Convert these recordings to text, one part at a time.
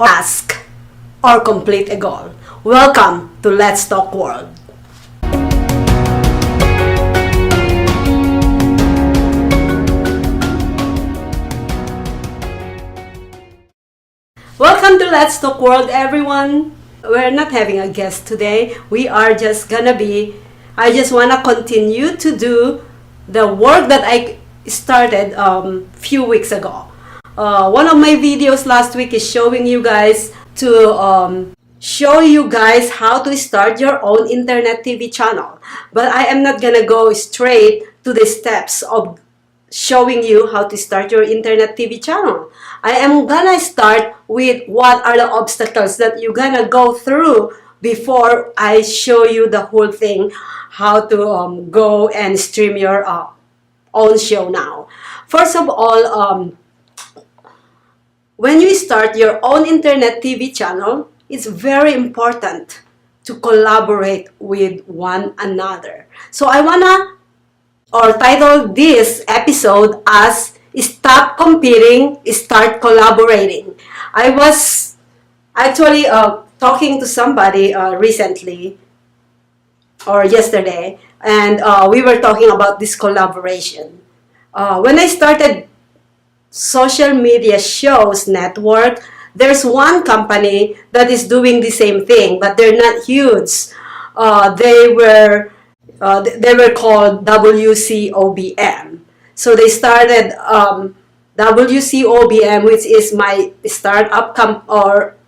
ask or complete a goal. Welcome to Let's Talk World. Welcome to Let's Talk World, everyone. We're not having a guest today. I just want to continue to do the work that I started few weeks ago. One of my videos last week is showing you guys how to start your own internet TV channel. But I am not gonna go straight to the steps of showing you how to start your internet TV channel. I am gonna start with what are the obstacles that you're gonna go through before I show you the whole thing, how to go and stream your own show now. First of all, when you start your own internet TV channel, it's very important to collaborate with one another. So I wanna title this episode as Stop Competing, Start Collaborating. I was actually talking to somebody recently or yesterday, and we were talking about this collaboration. When I started social media shows network, there's one company that is doing the same thing, but they're not huge. They were called WCOBM. So they started WCOBM, which is my startup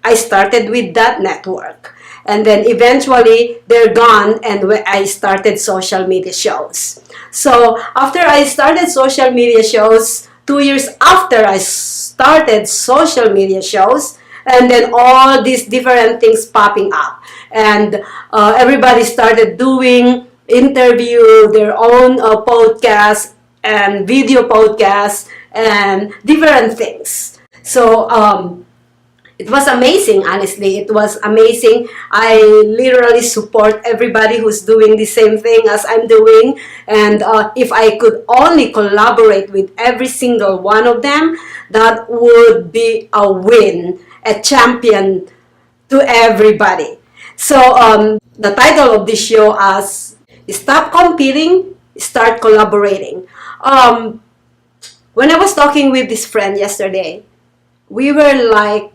I started with that network. And then eventually they're gone, and I started social media shows. So after I started social media shows, 2 years after I started social media shows, and then all these different things popping up, and everybody started doing interview, their own podcast and video podcasts and different things. So it was amazing, honestly. It was amazing. I literally support everybody who's doing the same thing as I'm doing. And if I could only collaborate with every single one of them, that would be a win, a champion to everybody. So the title of this show is Stop Competing, Start Collaborating. When I was talking with this friend yesterday, we were like,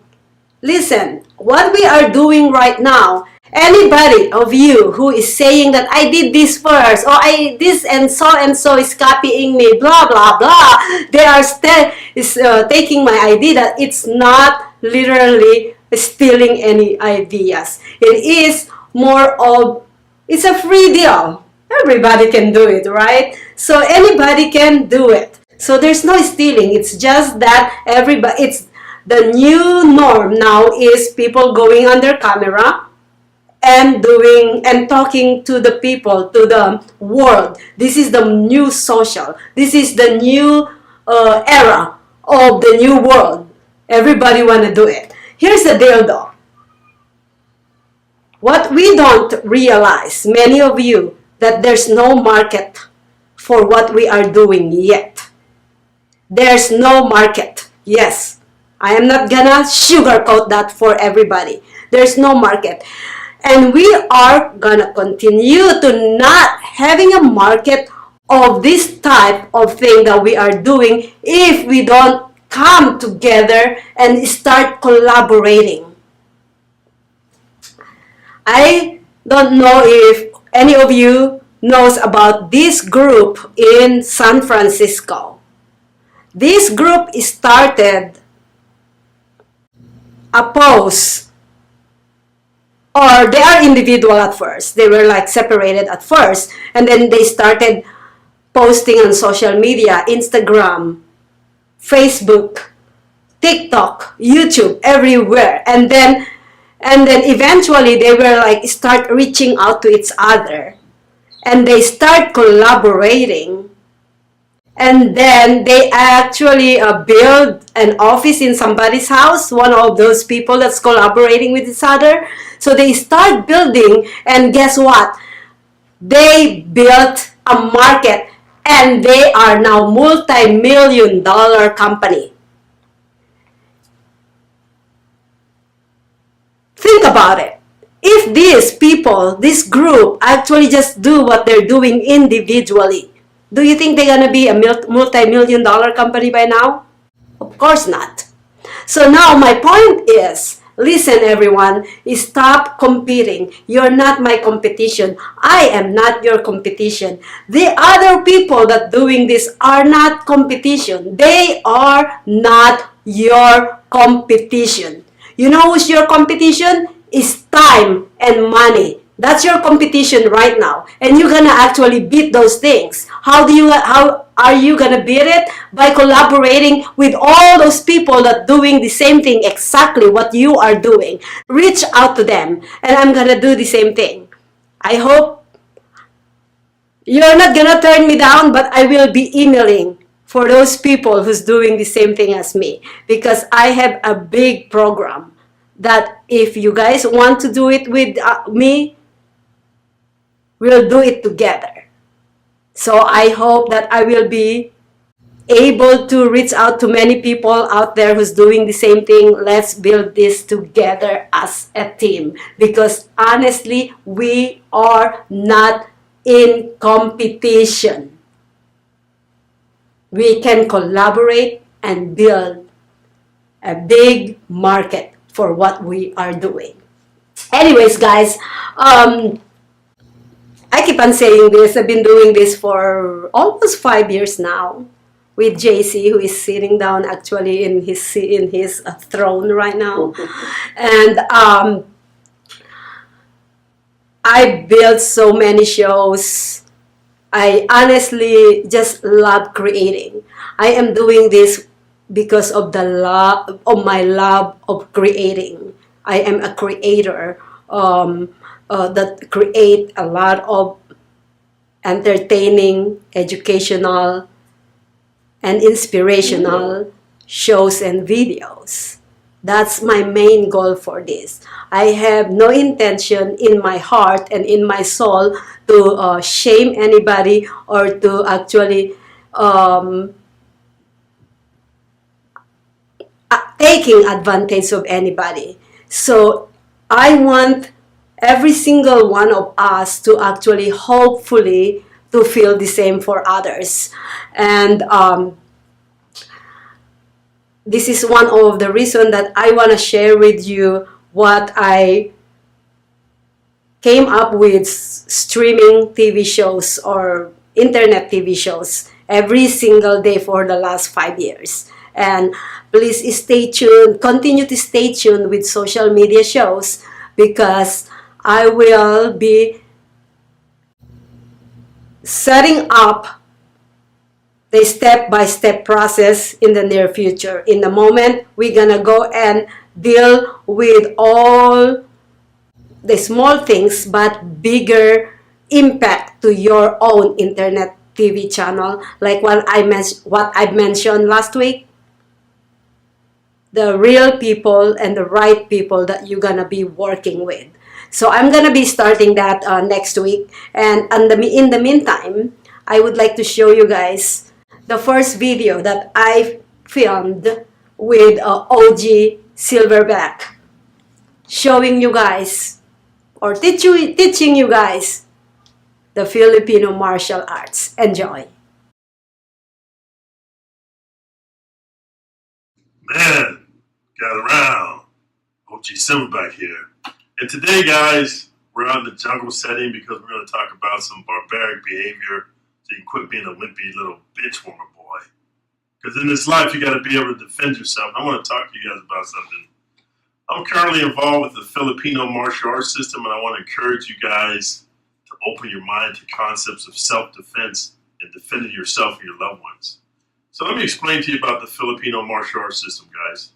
listen, what we are doing right now, anybody of you who is saying that I did this first, or this and so is copying me, blah, blah, blah, they are taking my idea, that it's not literally stealing any ideas. It is more of, it's a free deal. Everybody can do it, right? So anybody can do it. So there's no stealing. It's just that the new norm now is people going on their camera and talking to the people, to the world. This is the new social. This is the new era of the new world. Everybody want to do it. Here's the deal though. What we don't realize, many of you, that there's no market for what we are doing yet. There's no market. Yes. I am not gonna sugarcoat that for everybody. There's no market. And we are gonna continue to not having a market of this type of thing that we are doing if we don't come together and start collaborating. I don't know if any of you knows about this group in San Francisco. This group started a post, or they are individual at first. They were like separated at first, and then they started posting on social media, Instagram, Facebook, TikTok, YouTube, everywhere. And then eventually they were like start reaching out to each other, and they start collaborating. And then they actually build an office in somebody's house, one of those people that's collaborating with each other. So they start building, and guess what? They built a market, and they are now multi-million-dollar company. about it. If these people, this group, actually just do what they're doing individually, do you think they're gonna be a multi-million dollar company by now? Of course not. So now my point is, listen everyone, stop competing. You're not my competition. I am not your competition. The other people that doing this are not competition. They are not your competition. You know who's your competition? Is time and money. That's your competition right now. And you're gonna actually beat those things. How are you gonna beat it? By collaborating with all those people that doing the same thing, exactly what you are doing. Reach out to them, and I'm gonna do the same thing. I hope you're not gonna turn me down, but I will be emailing for those people who's doing the same thing as me, because I have a big program that if you guys want to do it with me, we'll do it together. So I hope that I will be able to reach out to many people out there who's doing the same thing. Let's build this together as a team, because honestly, we are not in competition. We can collaborate and build a big market for what we are doing. Anyways, guys, I keep on saying this. I've been doing this for almost 5 years now with JC, who is sitting down actually in his throne right now. And I built so many shows. I honestly just love creating. I am doing this because of my love of creating. I am a creator that create a lot of entertaining, educational, and inspirational shows and videos. That's my main goal for this. I have no intention in my heart and in my soul to shame anybody or to actually taking advantage of anybody. So I want every single one of us to actually hopefully to feel the same for others. And this is one of the reasons that I want to share with you what I came up with streaming TV shows or internet TV shows every single day for the last 5 years. And please stay tuned, continue to stay tuned with social media shows, because I will be setting up the step-by-step process in the near future. In the moment, we're gonna go and deal with all the small things but bigger impact to your own internet TV channel, like what I mentioned last week. The real people and the right people that you're gonna be working with. So I'm gonna be starting that next week. And in the meantime, I would like to show you guys the first video that I filmed with OG Silverback, showing you guys or teaching you guys the Filipino martial arts. Enjoy. Man, got around. OG Silverback here. And today, guys, we're out in the jungle setting because we're going to talk about some barbaric behavior so you can quit being a wimpy little bitch warmer boy. Because in this life, you got to be able to defend yourself. I want to talk to you guys about something. I'm currently involved with the Filipino martial arts system, and I want to encourage you guys to open your mind to concepts of self-defense and defending yourself and your loved ones. So let me explain to you about the Filipino martial arts system, guys.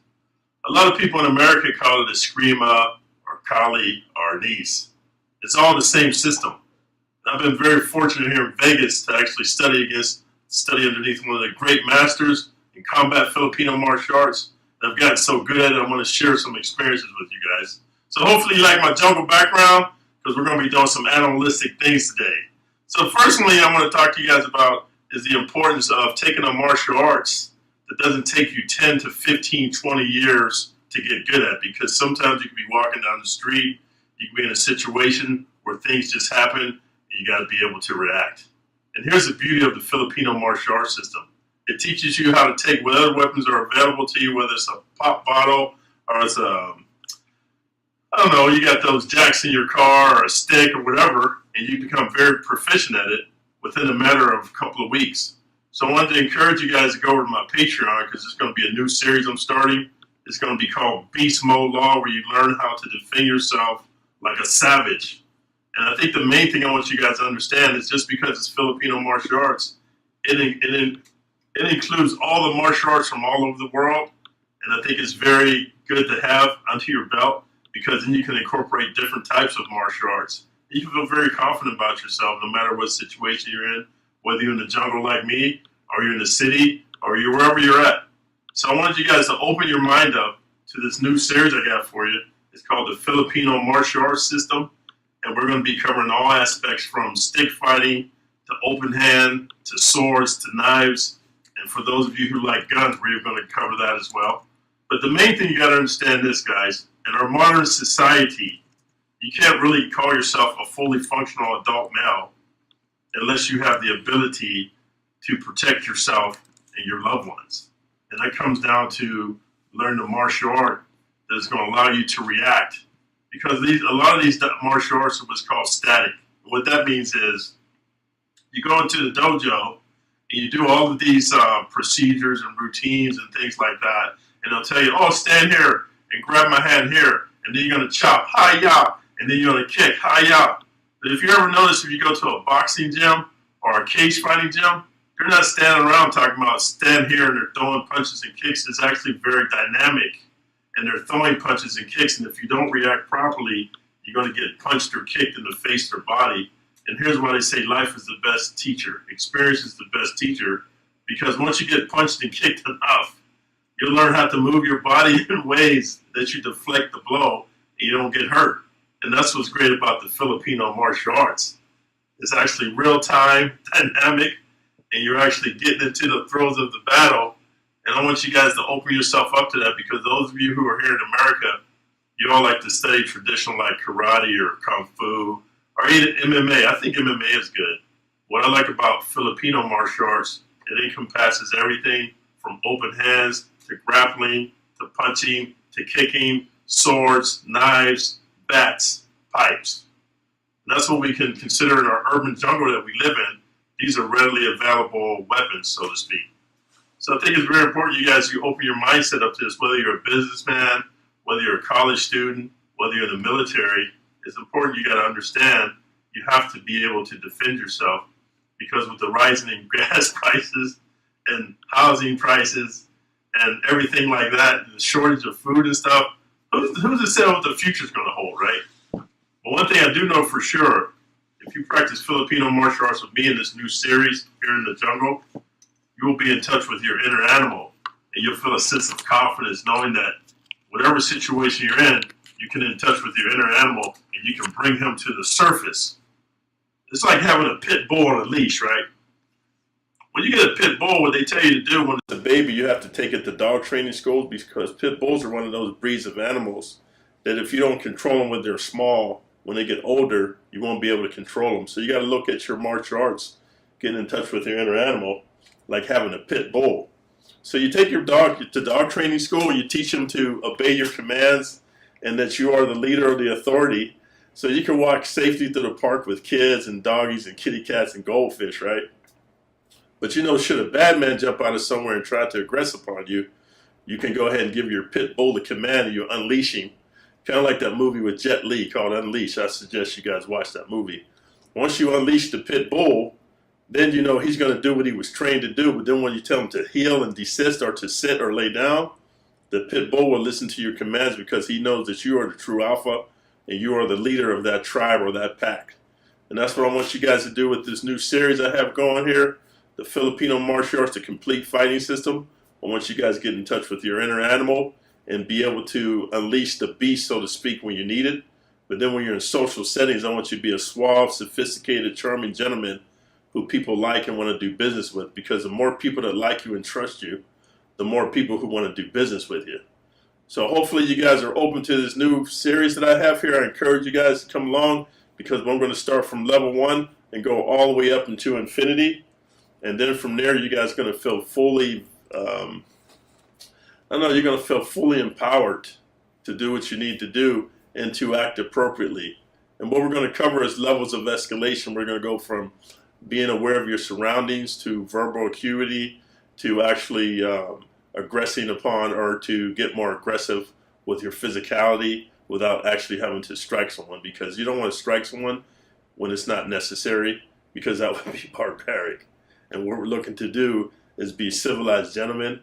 A lot of people in America call it Eskrima or Kali or Nice. It's all the same system. I've been very fortunate here in Vegas to actually study underneath one of the great masters in combat Filipino martial arts. And I've gotten so good at it, I want to share some experiences with you guys. So hopefully you like my jungle background, because we're going to be doing some animalistic things today. So firstly, I want to talk to you guys about is the importance of taking a martial arts that doesn't take you 10 to 15, 20 years to get good at, because sometimes you can be walking down the street, you can be in a situation where things just happen, and you got to be able to react. And here's the beauty of the Filipino martial arts system. It teaches you how to take whatever weapons are available to you, whether it's a pop bottle or it's a, I don't know, you got those jacks in your car or a stick or whatever, and you become very proficient at it within a matter of a couple of weeks. So I wanted to encourage you guys to go over to my Patreon, because it's going to be a new series I'm starting. It's going to be called Beast Mode Law, where you learn how to defend yourself like a savage. And I think the main thing I want you guys to understand is, just because it's Filipino martial arts, it includes all the martial arts from all over the world. And I think it's very good to have under your belt, because then you can incorporate different types of martial arts. You can feel very confident about yourself no matter what situation you're in, whether you're in the jungle like me, or you're in the city, or you're wherever you're at. So I wanted you guys to open your mind up to this new series I got for you. It's called the Filipino Martial Arts System. And we're going to be covering all aspects, from stick fighting to open hand to swords to knives. And for those of you who like guns, we're going to cover that as well. But the main thing you got to understand this, guys, in our modern society, you can't really call yourself a fully functional adult male unless you have the ability to protect yourself and your loved ones. And that comes down to learn the martial art that is going to allow you to react. Because a lot of these martial arts are what's called static. And what that means is, you go into the dojo and you do all of these procedures and routines and things like that. And they'll tell you, oh, stand here and grab my hand here. And then you're going to chop, hi-ya. And then you're going to kick, hi-ya. But if you ever notice, if you go to a boxing gym or a cage fighting gym, they're not standing around talking about stand here and they're throwing punches and kicks. It's actually very dynamic. And they're throwing punches and kicks. And if you don't react properly, you're going to get punched or kicked in the face or body. And here's why they say life is the best teacher. Experience is the best teacher. Because once you get punched and kicked enough, you'll learn how to move your body in ways that you deflect the blow and you don't get hurt. And that's what's great about the Filipino martial arts. It's actually real-time, dynamic, and you're actually getting into the throes of the battle. And I want you guys to open yourself up to that, because those of you who are here in America, you all like to study traditional like karate or kung fu or even MMA. I think MMA is good. What I like about Filipino martial arts, it encompasses everything from open hands to grappling to punching to kicking, swords, knives, bats, pipes. And that's what we can consider in our urban jungle that we live in. These are readily available weapons, so to speak. So I think it's very important you guys, you open your mindset up to this, whether you're a businessman, whether you're a college student, whether you're in the military. It's important you got to understand you have to be able to defend yourself, because with the rising in gas prices and housing prices and everything like that, and the shortage of food and stuff, who's to say what the future's going to hold, right? But one thing I do know for sure, if you practice Filipino martial arts with me in this new series here in the jungle, you will be in touch with your inner animal, and you'll feel a sense of confidence knowing that whatever situation you're in, you can in touch with your inner animal and you can bring him to the surface. It's like having a pit bull on a leash, right? When you get a pit bull, what they tell you to do when it's a baby, you have to take it to dog training schools, because pit bulls are one of those breeds of animals that if you don't control them when they're small, when they get older, you won't be able to control them. So you got to look at your martial arts, getting in touch with your inner animal, like having a pit bull. So you take your dog to dog training school, you teach them to obey your commands and that you are the leader or the authority, so you can walk safely through the park with kids and doggies and kitty cats and goldfish, right? But you know, should a bad man jump out of somewhere and try to aggress upon you, you can go ahead and give your pit bull the command and you unleash him. Kind of like that movie with Jet Li called Unleash. I suggest you guys watch that movie. Once you unleash the pit bull, then you know he's going to do what he was trained to do. But then when you tell him to heel and desist or to sit or lay down, the pit bull will listen to your commands, because he knows that you are the true alpha and you are the leader of that tribe or that pack. And that's what I want you guys to do with this new series I have going here, the Filipino Martial Arts, the Complete Fighting System. I want you guys to get in touch with your inner animal and be able to unleash the beast, so to speak, when you need it. But then when you're in social settings, I want you to be a suave, sophisticated, charming gentleman who people like and want to do business with, because the more people that like you and trust you, the more people who want to do business with you. So hopefully you guys are open to this new series that I have here. I encourage you guys to come along because I'm going to start from level 1 and go all the way up into infinity. And then from there, you guys are going to feel fully, you're going to feel fully empowered to do what you need to do and to act appropriately. And what we're going to cover is levels of escalation. We're going to go from being aware of your surroundings to verbal acuity to actually aggressing upon or to get more aggressive with your physicality without actually having to strike someone, because you don't want to strike someone when it's not necessary, because that would be barbaric. And what we're looking to do is be civilized gentlemen,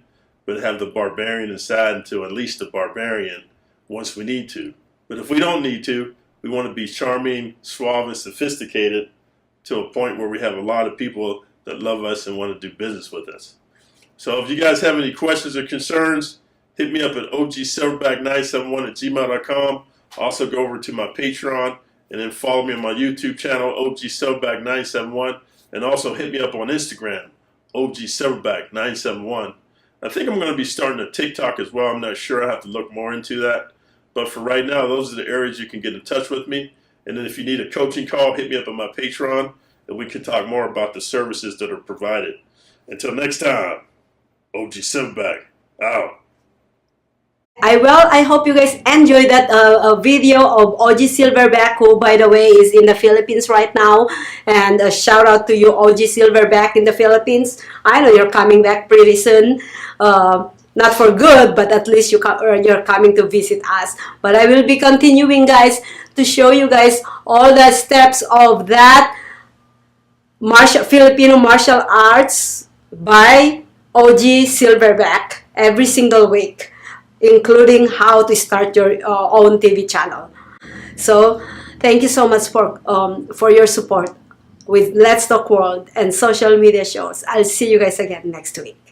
but have the barbarian inside and to unleash the barbarian once we need to. But if we don't need to, we want to be charming, suave, and sophisticated to a point where we have a lot of people that love us and want to do business with us. So if you guys have any questions or concerns, hit me up at ogsilverback971@gmail.com. Also go over to my Patreon and then follow me on my YouTube channel, ogsilverback971. And also hit me up on Instagram, ogsilverback971. I think I'm going to be starting a TikTok as well. I'm not sure. I have to look more into that. But for right now, those are the areas you can get in touch with me. And then if you need a coaching call, hit me up on my Patreon, and we can talk more about the services that are provided. Until next time, OG Silverback out. I hope you guys enjoyed that video of OG Silverback, who, by the way, is in the Philippines right now. And a shout out to you, OG Silverback in the Philippines. I know you're coming back pretty soon. Not for good, but at least you're coming to visit us. But I will be continuing, guys, to show you guys all the steps of that Filipino martial arts by OG Silverback every single week, including how to start your own TV channel. So thank you so much for your support with Let's Talk World and social media shows. I'll see you guys again next week.